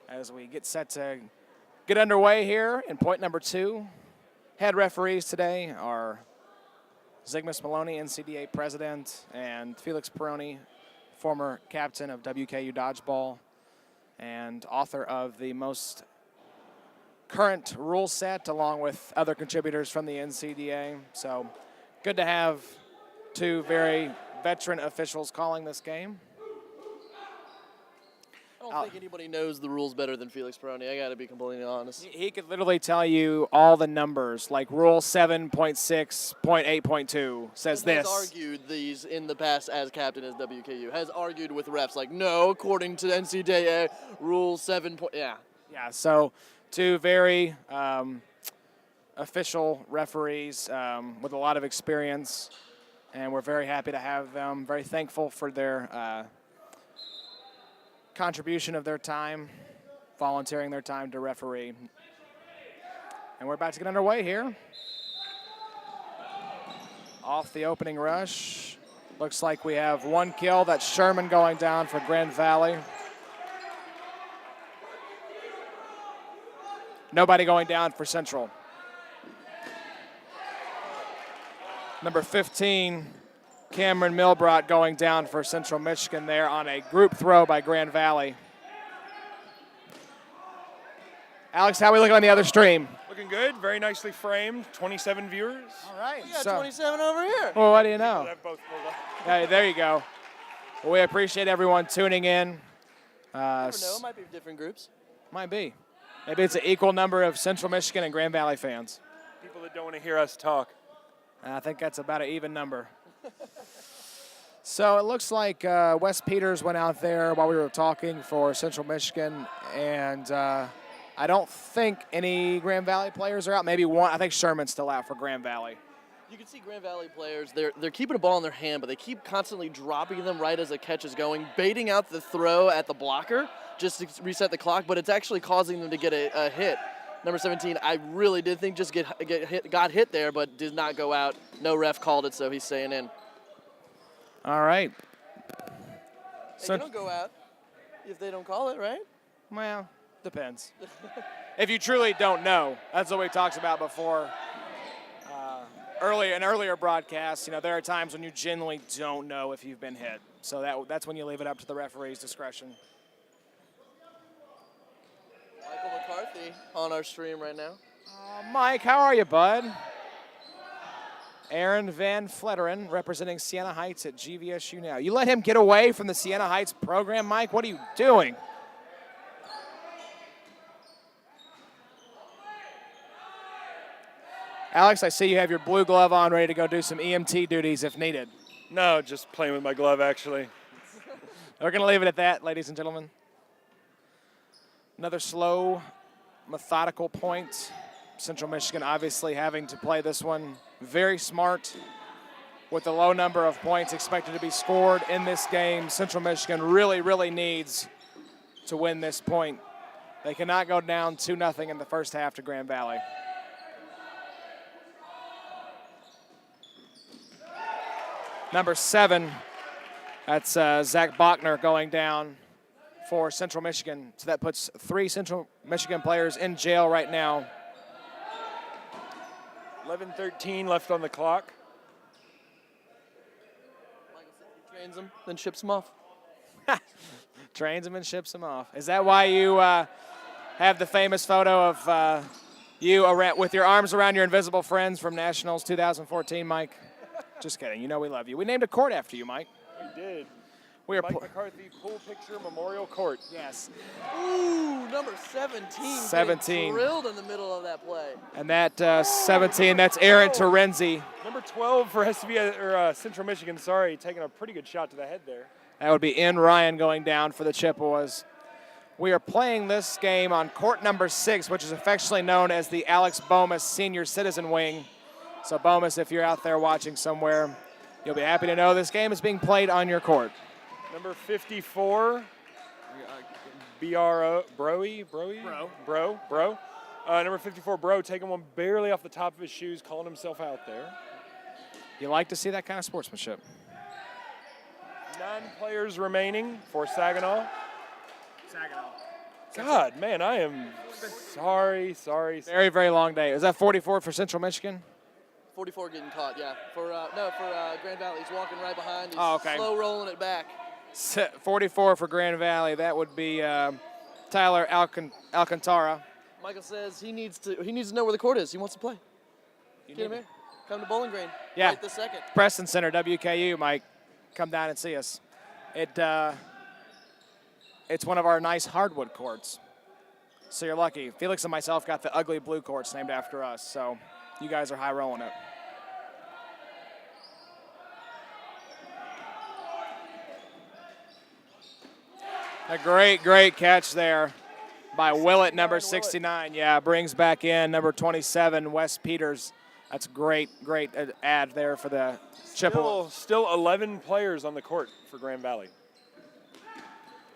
as we get set to get underway here in point number 2. Head referees today are Zygmus Maloney, NCDA president, and Felix Peroni, former captain of WKU Dodgeball and author of the most current rule set, along with other contributors from the NCDA. So good to have two very veteran officials calling this game. I don't think anybody knows the rules better than Felix Peroni. I got to be completely honest. He could literally tell you all the numbers, like Rule 7.6.8.2 says this. Has argued these in the past as captain as WKU. Has argued with refs like, no, according to NCDA Rule 7. Yeah. Yeah. So two very official referees with a lot of experience, and we're very happy to have them. Very thankful for their contribution of their time, volunteering their time to referee. And we're about to get underway here. Off the opening rush. Looks like we have one kill. That's Sherman going down for Grand Valley. Nobody going down for Central. Number 15, Cameron Milbrot going down for Central Michigan there on a group throw by Grand Valley. Alex, how are we looking on the other stream? Looking good, very nicely framed, 27 viewers. All right. We got 27 over here. Well, what do you know? Both pulled up. Hey, there you go. Well, we appreciate everyone tuning in. You never know, it might be different groups. Might be. Maybe it's an equal number of Central Michigan and Grand Valley fans. People that don't want to hear us talk. I think that's about an even number. So it looks like Wes Peters went out there while we were talking for Central Michigan, and I don't think any Grand Valley players are out. Maybe one. I think Sherman's still out for Grand Valley. You can see Grand Valley players, they're keeping a ball in their hand, but they keep constantly dropping them right as a catch is going, baiting out the throw at the blocker just to reset the clock, but it's actually causing them to get a hit. Number 17, I really did think just got hit there, but did not go out. No ref called it, so he's staying in. All right. Hey, you don't go out if they don't call it, right? Well, depends. If you truly don't know, that's what we talked about before. Earlier broadcasts, there are times when you genuinely don't know if you've been hit. So that's when you leave it up to the referee's discretion. Michael McCarthy on our stream right now. Mike, how are you, bud? Aaron Van Fletteren representing Siena Heights at GVSU now. You let him get away from the Siena Heights program, Mike? What are you doing? Alex, I see you have your blue glove on, ready to go do some EMT duties if needed. No, just playing with my glove, actually. We're going to leave it at that, ladies and gentlemen. Another slow, methodical point. Central Michigan obviously having to play this one very smart with the low number of points expected to be scored in this game. Central Michigan really, really needs to win this point. They cannot go down 2-0 in the first half to Grand Valley. Number 7, that's Zach Bachner going down for Central Michigan. So that puts 3 Central Michigan players in jail right now. 11:13 left on the clock. Trains them, then ships them off. Trains them and ships them off. Is that why you have the famous photo of you with your arms around your invisible friends from Nationals 2014, Mike? Just kidding. You know we love you. We named a court after you, Mike. We did. We are Mike McCarthy Pool Picture Memorial Court. Yes. Ooh, number 17. 17. Drilled in the middle of that play. And that 17, that's Aaron Terenzi. Number 12 for Central Michigan, taking a pretty good shot to the head there. That would be N. Ryan going down for the Chippewas. We are playing this game on court number 6, which is affectionately known as the Alex Bomas Senior Citizen Wing. So Bomas, if you're out there watching somewhere, you'll be happy to know this game is being played on your court. Number 54, Bro. Number 54, Bro, taking one barely off the top of his shoes, calling himself out there. You like to see that kind of sportsmanship. 9 players remaining for Saginaw. God, man, I am sorry. Very, very long day. Is that 44 for Central Michigan? 44 getting caught, yeah. For Grand Valley, he's walking right behind. He's Oh, okay. slow rolling it back. 44 for Grand Valley. That would be Tyler Alcantara. Michael says he needs to know where the court is. He wants to play. Get him here. Come to Bowling Green. Yeah. Right this second. Preston Center, WKU, Mike. Come down and see us. It's one of our nice hardwood courts. So you're lucky. Felix and myself got the ugly blue courts named after us. So you guys are high rolling it. A great catch there by Willett, number 69. Yeah, brings back in number 27, Wes Peters. That's great ad there for the Chippewa. Still 11 players on the court for Grand Valley.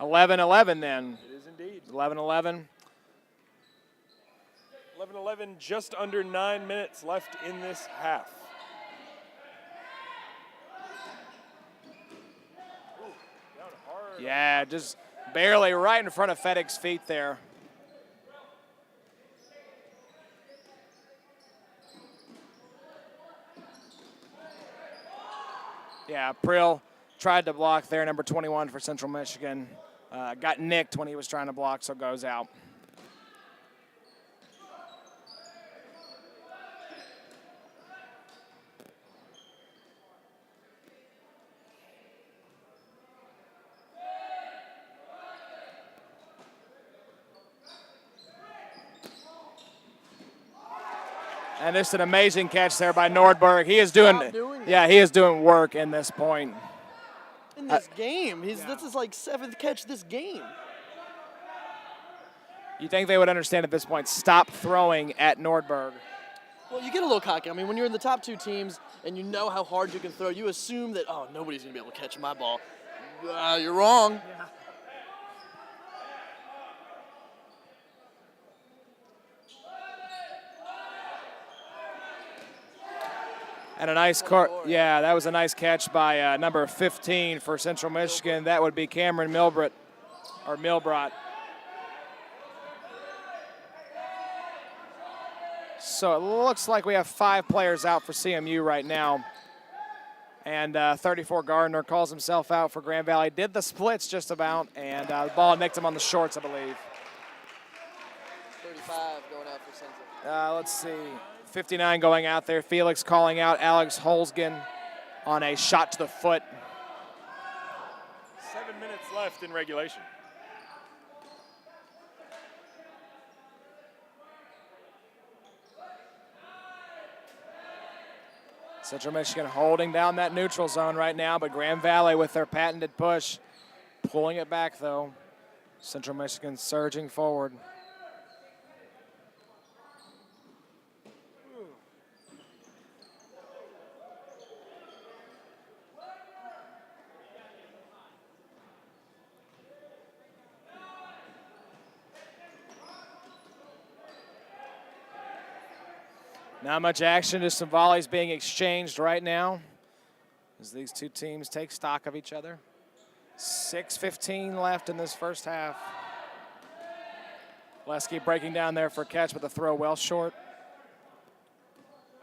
11-11 then. It is indeed. 11-11. 11-11, just under 9 minutes left in this half. Ooh, down hard. Yeah, just barely right in front of Fedek's feet there. Yeah, Prill tried to block there, number 21 for Central Michigan. Got nicked when he was trying to block, so goes out. And this is an amazing catch there by Nordberg. He is doing work in this point. In this game, this is like 7th catch this game. You think they would understand at this point, stop throwing at Nordberg. Well, you get a little cocky. I mean, when you're in the top 2 teams and you know how hard you can throw, you assume that, oh, nobody's going to be able to catch my ball. You're wrong. Yeah. And a nice that was a nice catch by number 15 for Central Michigan. That would be Cameron Milbrot. So it looks like we have 5 players out for CMU right now. And 34 Gardner calls himself out for Grand Valley. Did the splits just about, and the ball nicked him on the shorts, I believe. 35 going out for Central. Let's see. 59 going out there. Felix calling out Alex Holzgen on a shot to the foot. 7 minutes left in regulation. Central Michigan holding down that neutral zone right now, but Grand Valley with their patented push, pulling it back though. Central Michigan surging forward. Not much action, just some volleys being exchanged right now as these two teams take stock of each other. 6:15 left in this first half. Lesky breaking down there for a catch, but the throw well short.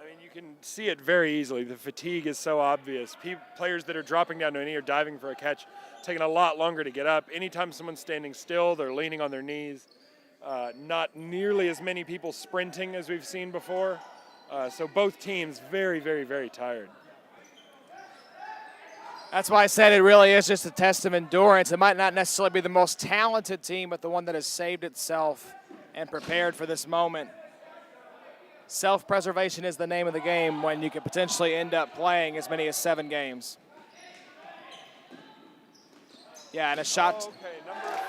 I mean, you can see it very easily. The fatigue is so obvious. Players that are dropping down to a knee or diving for a catch, taking a lot longer to get up. Anytime someone's standing still, they're leaning on their knees. Not nearly as many people sprinting as we've seen before. So both teams very, very, very tired. That's why I said it really is just a test of endurance. It might not necessarily be the most talented team, but the one that has saved itself and prepared for this moment. Self-preservation is the name of the game when you could potentially end up playing as many as 7 games. Yeah, and a shot. Okay, number 5.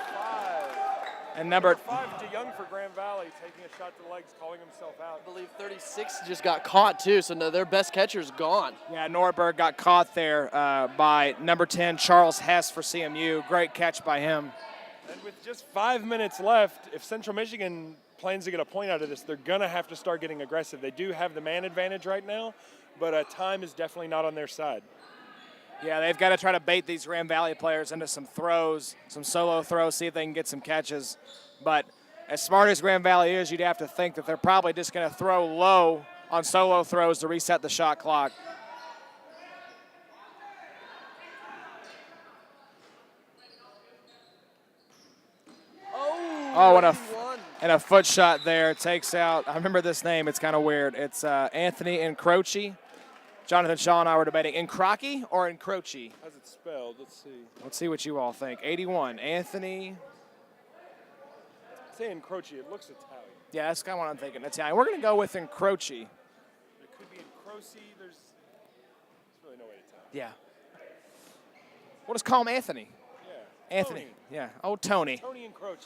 And number 5, DeYoung for Grand Valley, taking a shot to the legs, calling himself out. I believe 36 just got caught too, so no, their best catcher's gone. Yeah, Nordberg got caught there by number 10, Charles Hess for CMU. Great catch by him. And with just 5 minutes left, if Central Michigan plans to get a point out of this, they're going to have to start getting aggressive. They do have the man advantage right now, but time is definitely not on their side. Yeah, they've got to try to bait these Grand Valley players into some throws, some solo throws, see if they can get some catches. But as smart as Grand Valley is, you'd have to think that they're probably just going to throw low on solo throws to reset the shot clock. Oh, and a foot shot there takes out. I remember this name. It's kind of weird. It's Anthony Incroci. Jonathan Shaw and I were debating Incroci or Incroci. How's it spelled? Let's see. Let's see what you all think. 81, Anthony. Say Incroci. It looks Italian. Yeah, that's kind of what I'm thinking. Italian. We're going to go with Incroci. It could be Incroci. There's really no way to tell. Yeah. We'll just call him Anthony. Yeah. Anthony. Tony. Yeah. Oh, Tony. Tony Incroci.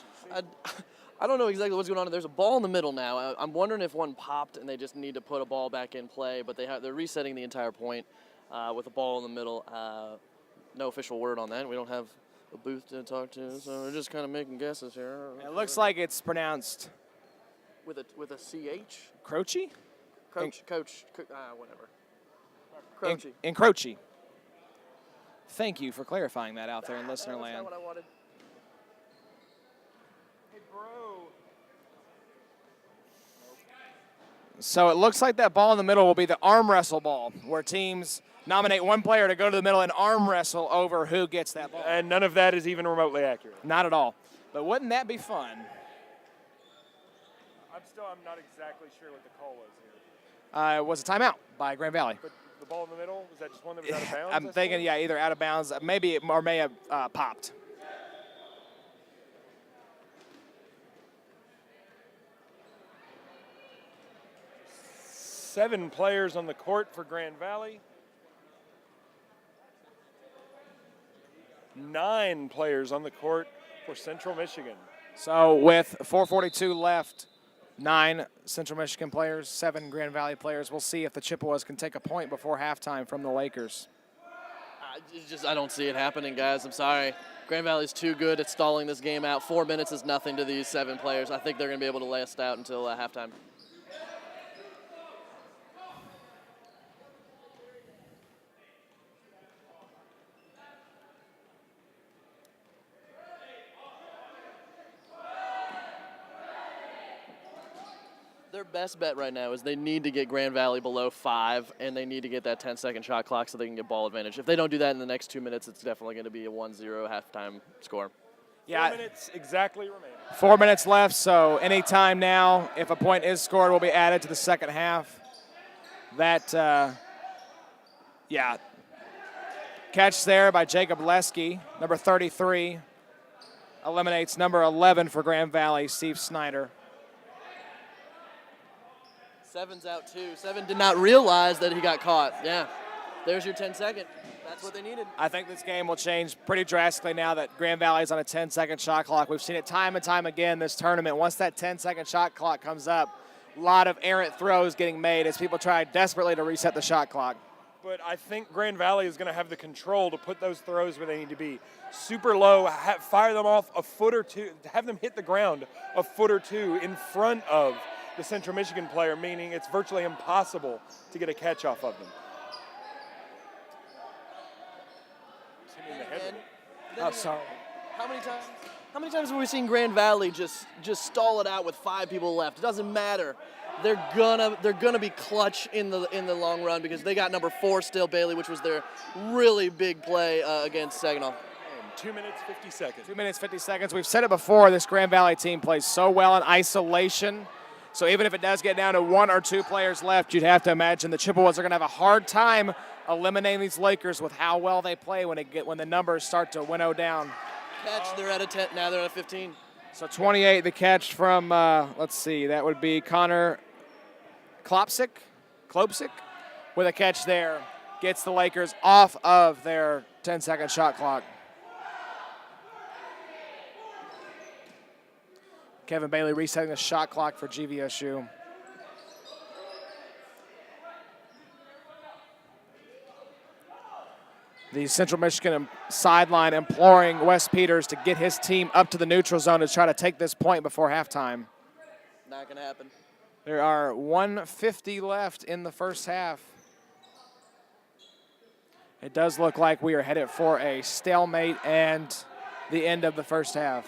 I don't know exactly what's going on. There's a ball in the middle now. I'm wondering if one popped and they just need to put a ball back in play, but they're resetting the entire point with a ball in the middle. No official word on that. We don't have a booth to talk to, so we're just kind of making guesses here. It looks like it's pronounced with a CH. Croci? Coach, whatever. Croci. Incroci. Thank you for clarifying that out there in listener That's land. not what I wanted. So it looks like that ball in the middle will be the arm wrestle ball, where teams nominate one player to go to the middle and arm wrestle over who gets that ball. And none of that is even remotely accurate. Not at all. But wouldn't that be fun? I'm not exactly sure what the call was here. It was a timeout by Grand Valley. But the ball in the middle, was that just one that was out of bounds? I'm thinking, yeah, either out of bounds, maybe it may have popped. Seven players on the court for Grand Valley. 9 players on the court for Central Michigan. So with 4:42 left, 9 Central Michigan players, 7 Grand Valley players. We'll see if the Chippewas can take a point before halftime from the Lakers. I don't see it happening, guys. I'm sorry. Grand Valley's too good at stalling this game out. 4 minutes is nothing to these 7 players. I think they're going to be able to last out until halftime. Their best bet right now is they need to get Grand Valley below 5, and they need to get that 10-second shot clock so they can get ball advantage. If they don't do that in the next 2 minutes, it's definitely going to be a 1-0 halftime score. Yeah, 4 minutes exactly remaining. 4 minutes left, so any time now, if a point is scored, will be added to the second half. That, catch there by Jacob Lesky, number 33, eliminates number 11 for Grand Valley, Steve Snyder. 7's out too. 7 did not realize that he got caught. Yeah, there's your 10-second. That's what they needed. I think this game will change pretty drastically now that Grand Valley is on a 10-second shot clock. We've seen it time and time again this tournament. Once that 10-second shot clock comes up, a lot of errant throws getting made as people try desperately to reset the shot clock. But I think Grand Valley is going to have the control to put those throws where they need to be. Super low, fire them off a foot or two, have them hit the ground a foot or two in front of the Central Michigan player, meaning it's virtually impossible to get a catch off of them. Oh, sorry. How many times have we seen Grand Valley just stall it out with 5 people left? It doesn't matter. They're gonna be clutch in the long run because they got number 4 still, Bailey, which was their really big play against Saginaw. 2 minutes, 50 seconds. 2 minutes, 50 seconds. We've said it before, this Grand Valley team plays so well in isolation. So even if it does get down to 1 or 2 players left, you'd have to imagine the Chippewas are going to have a hard time eliminating these Lakers with how well they play when the numbers start to winnow down. Catch, they're at a 10, now they're at 15. So 28, the catch from, let's see, that would be Connor Klopsic with a catch there. Gets the Lakers off of their 10-second shot clock. Kevin Bailey resetting the shot clock for GVSU. The Central Michigan sideline imploring Wes Peters to get his team up to the neutral zone to try to take this point before halftime. Not going to happen. There are 1:50 left in the first half. It does look like we are headed for a stalemate and the end of the first half.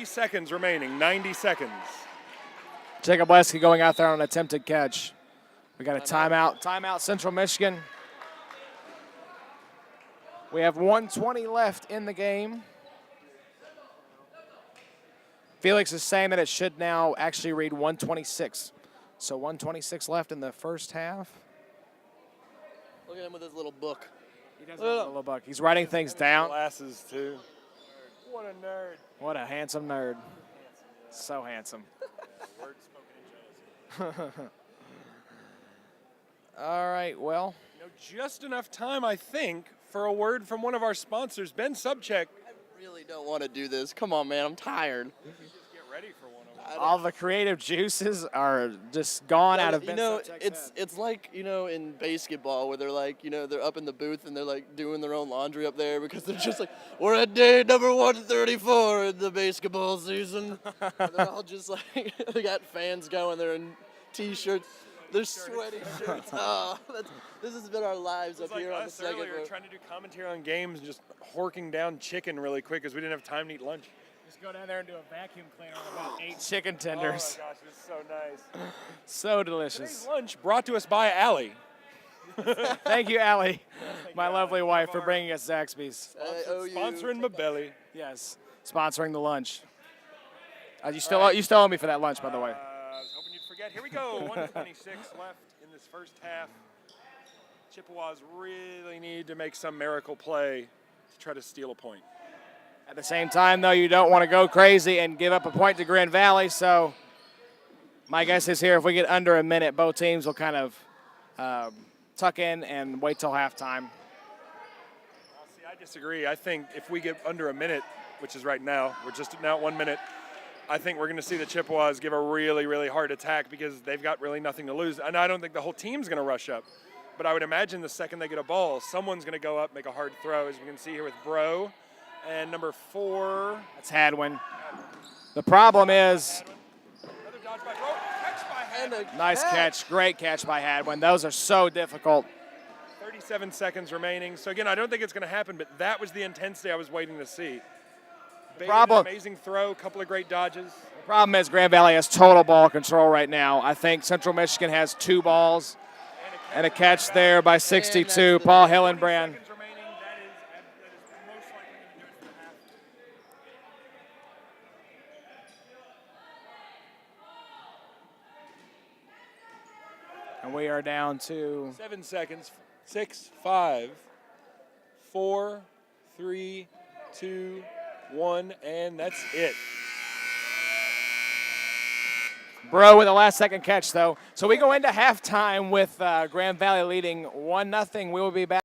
Seconds remaining, 90 seconds. Jacob Leske going out there on an attempted catch. We got a timeout. Timeout, Central Michigan. We have 1:20 left in the game. Felix is saying that it should now actually read 1:26. So 1:26 left in the first half. Look at him with his little book. He does have a little book. He's writing things down. Glasses, too. What a nerd. What a handsome nerd. So handsome. All right, well. Just enough time, I think, for a word from one of our sponsors, Ben Subcheck. I really don't want to do this. Come on, man. I'm tired. Just get ready for one of them. All the creative juices are just gone out of Ben You know, Subcheck's head. it's like, in basketball where they're like, they're up in the booth and they're like doing their own laundry up there because they're just like, we're at day number 134 in the basketball season. And they're all just like, they got fans going there in T-shirts. They're sweaty shirts. Oh, this has been our lives up here on the second row. Trying to do commentary on games and just horking down chicken really quick because we didn't have time to eat lunch. Just go down there and do a vacuum cleaner on about 8 chicken tenders. Oh my gosh, it's so nice. So delicious. Today's lunch brought to us by Allie. Thank you, Allie, my lovely wife, for bringing us Zaxby's. Sponsoring my belly. Yes, sponsoring the lunch. You still owe me for that lunch, by the way. I was hoping you'd forget. Here we go. 126 left in this first half. Chippewas really need to make some miracle play to try to steal a point. At the same time, though, you don't want to go crazy and give up a point to Grand Valley. So my guess is here, if we get under a minute, both teams will kind of tuck in and wait till halftime. See, I disagree. I think if we get under a minute, which is right now, we're just now at 1 minute, I think we're going to see the Chippewas give a really, really hard attack because they've got really nothing to lose. And I don't think the whole team's going to rush up. But I would imagine the second they get a ball, someone's going to go up, make a hard throw, as we can see here with Bro. And number 4. That's Hadwin. The problem is, Another dodge by Bro. Catch by Hadwin. Nice catch. Great catch by Hadwin. Those are so difficult. 37 seconds remaining. So, again, I don't think it's going to happen, but that was the intensity I was waiting to see. Problem. Amazing throw, a couple of great dodges. The problem is Grand Valley has total ball control right now. I think Central Michigan has 2 balls and a catch there by 62, Paul Hillenbrand. And we are down to 7 seconds. 6, 5, 4, 3, 2, 1, and that's it. Bro with a last-second catch, though. So we go into halftime with Grand Valley leading 1-0. We will be back.